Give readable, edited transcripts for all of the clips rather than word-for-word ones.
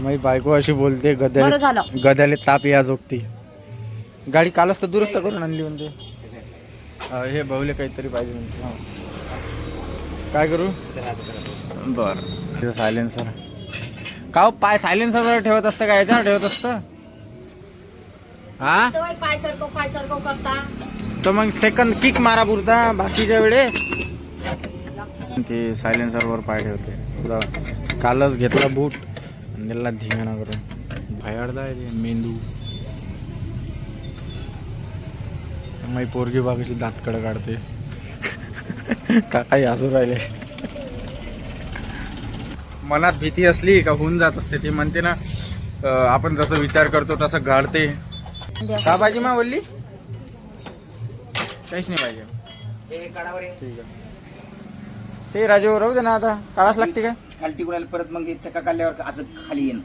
माझी बायको अशी बोलते बरं झालं. गद्याले ताप या जोगती. गाडी कालच तर दुरुस्त करून आणली म्हणते. हे बहुले काहीतरी पाहिजे म्हणते. काय करू बरं. सायलेन्सर का हो, पाय सायलेन्सरवर ठेवत असतं का याच्यावर ठेवत असतं? हा पाय सरकव करता तर मग सेकंड किक मारा पुरता, बाकीच्या वेळेस ते सायलेन्सरवर पाय ठेवते. तुला कालच घेतला बूट आणि त्याला धिंगाणा करून भयाडदा आहे ते मेंदू. माझी पोरगी बागाची दातकडं काढते. का काही हसू राहिले. मनात भीती असली का होऊन जात असते. ती म्हणते ना आपण जसं विचार करतो तसं घडते. का भाजी मा बोलली काहीच नाही पाहिजे. ठीक आहे ते राजू राहू दे ना, आता काढाच लागते का खाली टिकून परत मग चक्का काढल्यावर असं खाली येईन.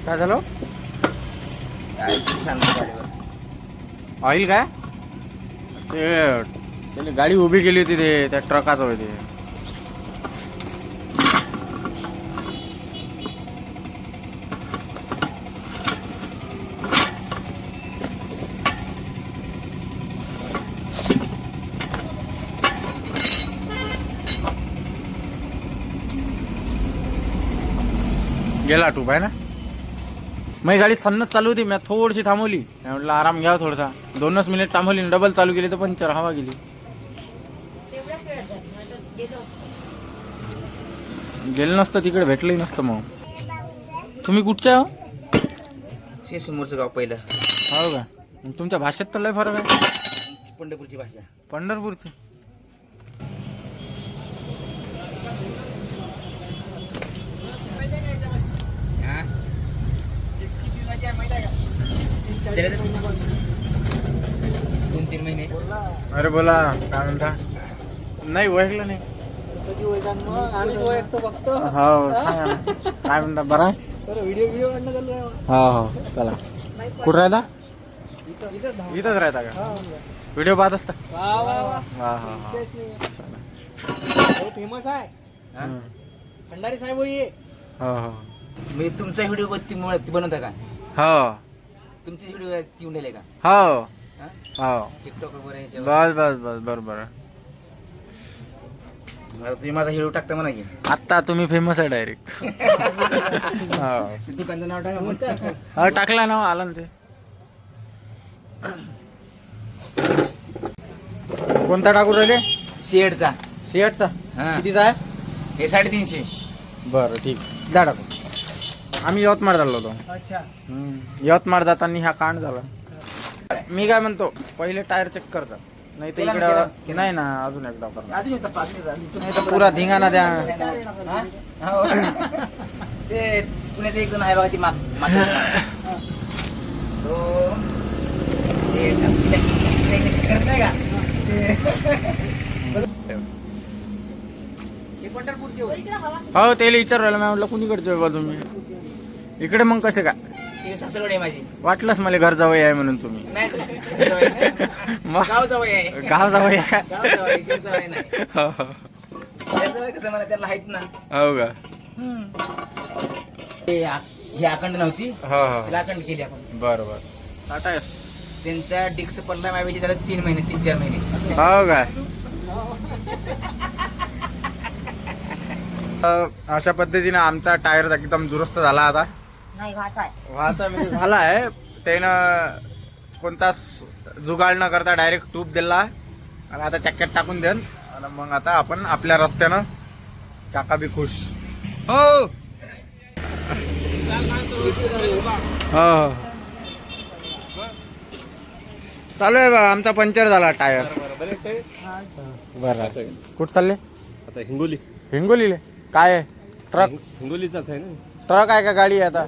काय झालं? सांगतो ऑइल काय ते त्याने गाडी उभी केली होती ते त्या ट्रकाचं होते. गेला टूब आहे ना. माझी गाडी सन्नच चालू होती. मी थोडीशी थांबवली. म्हटलं आराम घ्यावा थोडासा. 2 मिनिट थांबवली. डबल चालू केली तर पंचर हवा गेली. गेलं नसतं तिकडे भेटलंही नसतं. मग तुम्ही कुठच्या हो? समोरचं गाव पहिलं. हो का? मग तुमच्या भाषेत तर लय फरक आहे. पंढरपूरची भाषा. पंढरपूरची दोन 3 महिने. अरे बोला काय म्हणता. नाही ओळखलं नाही. हो सांगा ना. काय म्हणता बरं आहे. हो हो चला. कुठं राहता? इथंच राहता का? व्हिडिओ पाहत असता? हा हा फेमस आहे भंडारी साहेब. हो हो म्हणजे तुमचा व्हिडिओ बनवता का? हो तुमचे व्हिडिओ येऊन राहिले का? हो हो टिकटॉक वगैरे? बस बस बस बरोबर. तुम्ही माझा व्हिडिओ टाकता म्हणा की. आत्ता तुम्ही फेमस आहे डायरेक्ट. हो दुकानचं नाव टाका. हा टाकला ना आला ना ते. कोणता टाकू राहिले? शेडचा. शेटचा हा. कितीचा आहे? हे 350. बरं ठीक जा टाकू. आम्ही यवतमाळ चाललो होतो. अच्छा. यवतमाळ जाताना हा कांड झाला. मी काय म्हणतो पहिले टायर चेक करता. नाही तर इकडे नाही ना अजून एकदा नाही तर पुरा धिंगाणा द्या. ते पुण्याचं एक जण आहे बघा ती करत नाही का? पंढरपूरचे हो त्याला विचार राहिला. मी म्हटलं कुणीकडचे बा तुम्ही इकडे मग कसे का? सासरवाडी आहे माझी. वाटलंच मला घर जावई आहे म्हणून तुम्ही. मग गाव जावई आहे. गाव जावई आहे का? गाव जावई, इकडे जावई नाही. हो हो. त्याचं कसं मला त्याला माहित ना. हो का? ही अखंड नव्हती. हो हो तिला अखंड केली आपण. बरं बरं. टाटा यस. त्यांचा डिक्स पडला माझ्या त्याला 3 महिने 3-4 महिने. हो काय? अशा पद्धतीने आमचा टायर एकदम दुरुस्त झाला. आता नाही व्हायचा म्हणजे झाला आहे. त्यानं कोणताच जुगाड न करता डायरेक्ट ट्यूब दिला आणि आता चक्क्यात टाकून देन आणि मग आता आपण आपल्या रस्त्यानं काका बी खुश. हो हो चालू आहे बा. आमचा पंक्चर झाला टायर. बरं कुठं चालले? आता हिंगोली. हिंगोलीले काय आहे? ट्रक हिंगोलीचाच आहे ना. ट्रक आहे का गाडी आहे? आता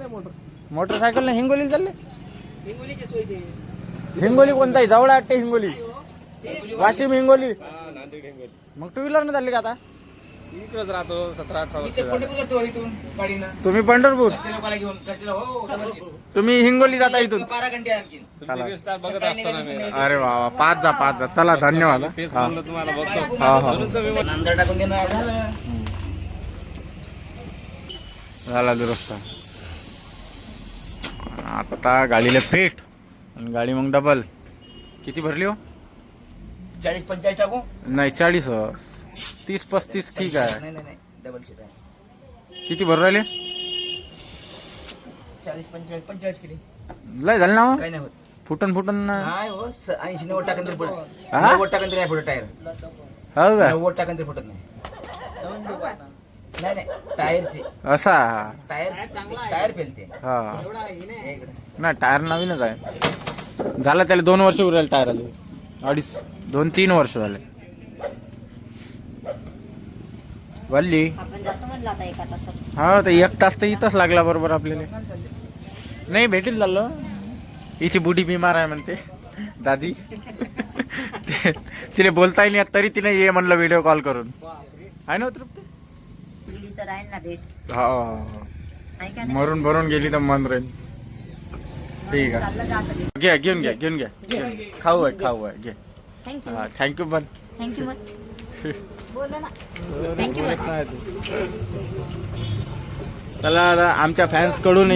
मोटरसायकल ना हिंगोलीला चालले. हिंगोली कोणताही जवळ वाटते. हिंगोली वाशिम हिंगोली. मग 2 व्हीलर न चालली का आता? इकडेच राहतो 17-18 वर्ष इथे झाले. पंढरपूर जातो इथून गाडीनं तुम्ही पंढरपूर घरच्या लोकांना घेऊन घरच्या हो डबल सीट. तुम्ही हिंगोली जाता इथून 12 घंटे आणखीन तुमचे रील स्टार बघत असतो ना मी. अरे वा वा, पाच जा चला धन्यवाद तेच हा. म्हणलं तुम्हाला बघतो. हा, हा. म्हणून तर मी म्हणलं, नांदर टाकून देणार झालं. झाला दुरुस्त. आता गाडीला पेट आणि गाडी मग डबल. किती भरली हो? 40-45 टाकू नाही 40, 30-35 ठीक आहे. नाही डबल सीट आहे. किती भरू राहिले? 40-45 किलो लय झालं ना हो? काही नाही होत. फुटन नाही हो 80-90 टाकून तरी पडत. हा? 90 टाकून तरी नाही फुटत टायर. हो का 90 टाकून तरी फुटत नाही. नाही टायरची असा टायर फेलते. हा इकडे. ना टायर नवीनच आहे. झालं त्याला 2 वर्ष उरेल टायरला. 2-3 वर्ष झाले. वल्ली आपण जातो म्हणलं आता एका तासात. हा तर 1 तास तर इथंच लागला बरोबर आपल्याला. नाही भेटेल झालं. हिची बुडी बिमार आहे म्हणते दादी. तिने बोलताही नाही येत, तरी तिने ये म्हणलं व्हिडिओ कॉल करून. आहे ना तृप्ती? दिली तर राहील ना भेट. हा आहे का नाही? मरून भरून गेली तर मन राहील. ठीक आहे चाललं जातं भेट. घ्या घेऊन घ्या. खाऊ आहे घे. थँक्यू. हा थँक्यू पण. थँक्यू मग. बोला ना. थँक्यू मग. चला आता आमच्या फॅन्स कडून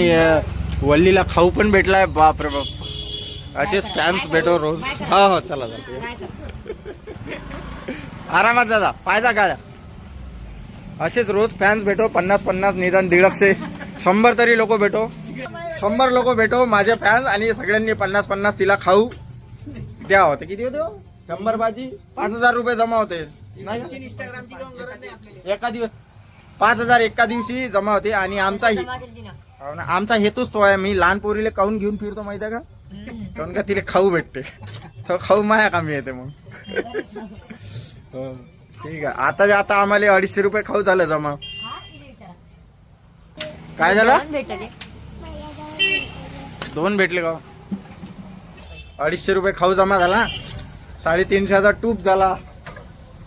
वल्लीला खाऊ पण भेटलाय. बापरे बाप, असेच फॅन्स भेटो रोज. हो चला काय करतो? आरामात दादा पायजा गाड्या. असेच रोज फॅन्स भेटो. 50 निदान 150 100 तरी लोक भेटो. 100 लोक भेटो माझे फॅन्स. आणि सगळ्यांनी 50 तिला खाऊ द्या. होते किती होते हो? 100 भाजी 5,000 रुपये जमा होते नाही का? एका दिवस 5,000 एका दिवशी जमा होते. आणि आमचा जमा केली ना. हो ना, आमचा हेतूच तो आहे. मी लहान पोरीला काहून घेऊन फिरतो माहिती आहे का? कारण का तिला खाऊ भेटते. तो खाऊ माया कामी येते मग. हो, ठीक आहे. आता आम्हाला 250 रुपये खाऊ झालं जमा. हा, तिला विचारा. काय झालं? दोन भेटले. 2 भेटले का? 250 रुपये खाऊ जमा झाला. 350चा टूप झाला.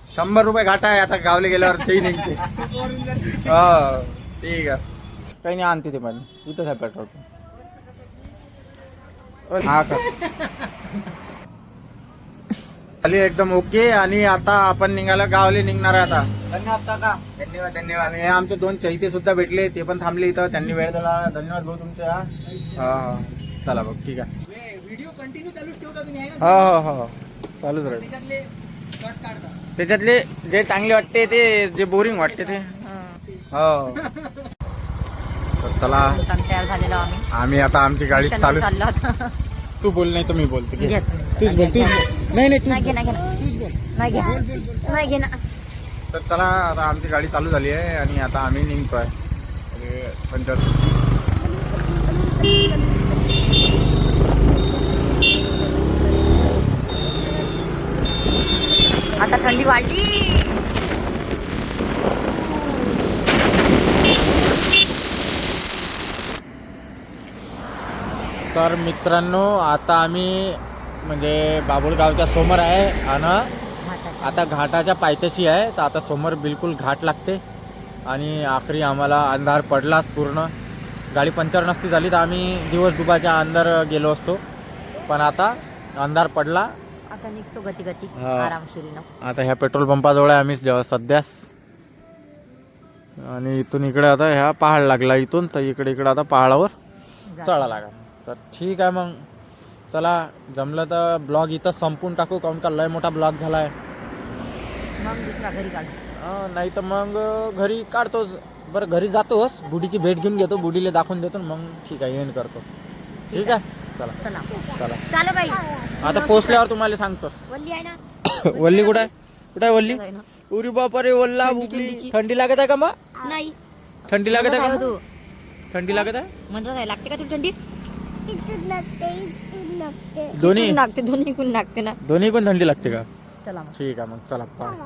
100 रुपये घाटा आहे आता गावले गेल्यावर तेही निघते. हो ठीक आहे. काही नाही आणते ते पण इथंच आहे पेट्रोल पंप. हा का खाली एकदम ओके. आणि आता आपण निघाला गावले निघणार आहे आता. धन्यवाद काका. धन्यवाद. आणि आमचे 2 चैते सुद्धा भेटले. ते पण थांबले इथं. त्यांनी वेळ दिला. धन्यवाद भाऊ तुमचे. हा चला बघ ठीक आहे. व्हिडिओ कंटिन्यू चालूच ठेवता तुम्ही आहे ना? हो चालूच राहील. त्याच्यातले शॉर्ट काढता. त्याच्यातले जे चांगले वाटते ते, जे बोरिंग वाटते ते. हो तर चला तयार झालेलो आम्ही. आम्ही आता आमची गाडी चालू. चाललो होतो. तू बोल नाही तर मी बोलते. घे. घे. तूच बोल तूच. नाही नाही घे ना. नाही घे ना. तर चला आता आमची गाडी चालू झाली आहे. आणि आता आम्ही निघतोय. आता थंडी वाढली. तर मित्रांनो आता आम्ही म्हणजे बाबुळगावच्या समोर आहे. आणि आता घाटाच्या पायथ्याशी आहे. तर आता समोर बिलकुल घाट लागते. आणि आखरी आम्हाला अंधार पडलाच पूर्ण. गाडी पंक्चर नसती झाली तर आम्ही दिवस दुपारच्या अंदर गेलो असतो. पण आता अंधार पडला. आता निघतो गती हा. आरामशीरीनं. आता ह्या पेट्रोल पंपाजवळ आहे आम्ही जेव्हा सध्यास. आणि इथून इकडे आता ह्या पहाड लागला. इथून तर इकडे आता पहाडावर चढा लागा. तर ठीक आहे मग चला. जमलं तर ब्लॉग इथं संपून टाकू. काऊन का लय मोठा ब्लॉग झाला आहे. मग दुसरा घरी काढू. नाही तर मग घरी काढतोच. बरं घरी जातोस. बुडीची भेट घेऊन घेतो. बुडीला दाखवून देतो. मग ठीक आहे एंड करतो. ठीक आहे चला चला चला. चालो बाई. आता पोचल्यावर तुम्हाला सांगतोस. वल्ली आहे ना. वल्ली कुठे आहे? कुठे आहे वल्ली? आहे ना. उरी बापरे वल्ला थंडी, बुकली. थंडीची. थंडी लागत आहे का मग? नाही. थंडी लागत आहे म्हणत का आहे मग? तू. थंडी लागत आहे? म्हणत आहे लागते का तुला थंडी? दोन्ही लागते. दोन्ही कोण लागते ना. दोन्ही पण थंडी लागते का? चला मग. ठीक आहे मग चला बाय.